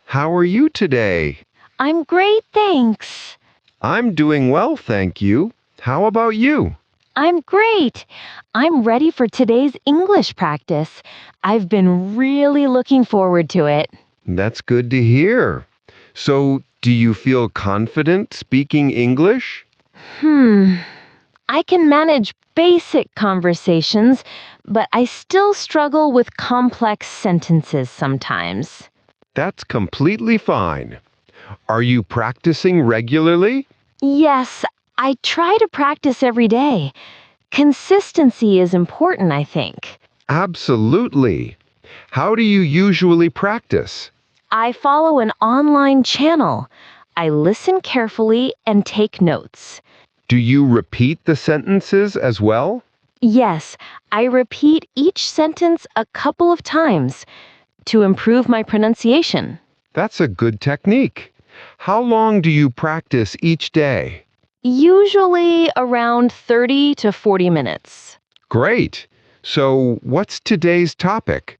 How are you today? I'm great, thanks. I'm doing well, thank you. How about you? I'm great. I'm ready for today's English practice. I've been really looking forward to it. That's good to hear. So, do you feel confident speaking English? Hmm. I can manage basic conversations, but I still struggle with complex sentences sometimes. That's completely fine. Are you practicing regularly? Yes, I try to practice every day. Consistency is important, I think. Absolutely. How do you usually practice? I follow an online channel. I listen carefully and take notes. Do you repeat the sentences as well? Yes, I repeat each sentence a couple of times to improve my pronunciation. That's a good technique. How long do you practice each day? Usually around 30 to 40 minutes. Great. So, what's today's topic?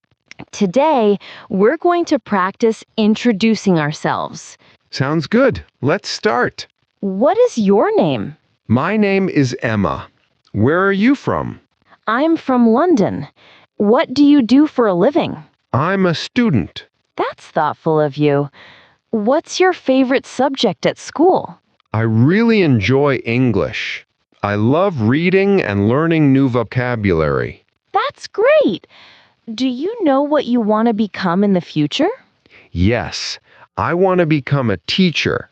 Today, we're going to practice introducing ourselves. Sounds good. Let's start. What is your name? My name is Emma. Where are you from? I'm from London. What do you do for a living? I'm a student. That's thoughtful of you. What's your favorite subject at school? I really enjoy English. I love reading and learning new vocabulary. That's great. Do you know what you want to become in the future? Yes, I want to become a teacher,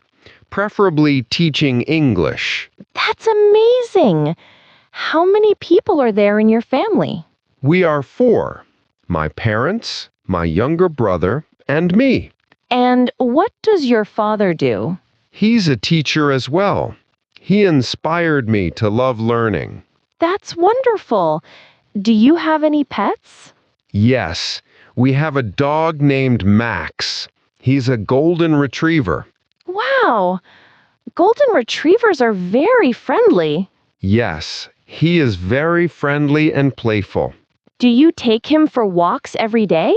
preferably teaching English. That's amazing. How many people are there in your family? We are four: my parents, my younger brother, and me. And what does your father do? He's a teacher as well. He inspired me to love learning. That's wonderful. Do you have any pets? Yes, we have a dog named Max. He's a golden retriever. Wow. Golden retrievers are very friendly. Yes, he is very friendly and playful. Do you take him for walks every day?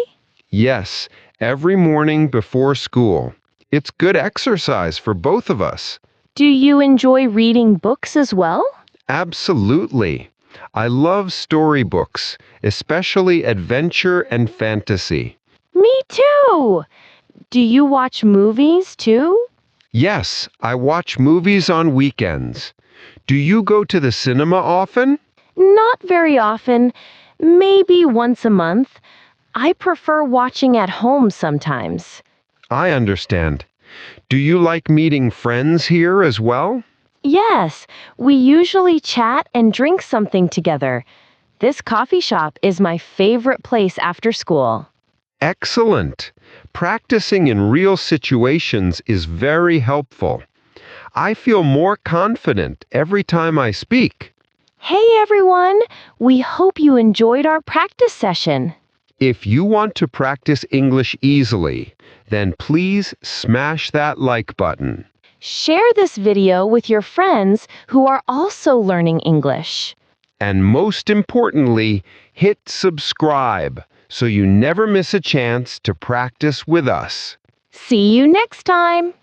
Yes, every morning before school. It's good exercise for both of us. Do you enjoy reading books as well? Absolutely. I love storybooks, especially adventure and fantasy. Me too. Do you watch movies too? Yes, I watch movies on weekends. Do you go to the cinema often? Not very often. Maybe once a month. I prefer watching at home sometimes. I understand. Do you like meeting friends here as well? Yes, we usually chat and drink something together. This coffee shop is my favorite place after school. Excellent. Practicing in real situations is very helpful. I feel more confident every time I speak. Hey everyone, we hope you enjoyed our practice session. If you want to practice English easily, then please smash that like button. Share this video with your friends who are also learning English. And most importantly, hit subscribe so you never miss a chance to practice with us. See you next time.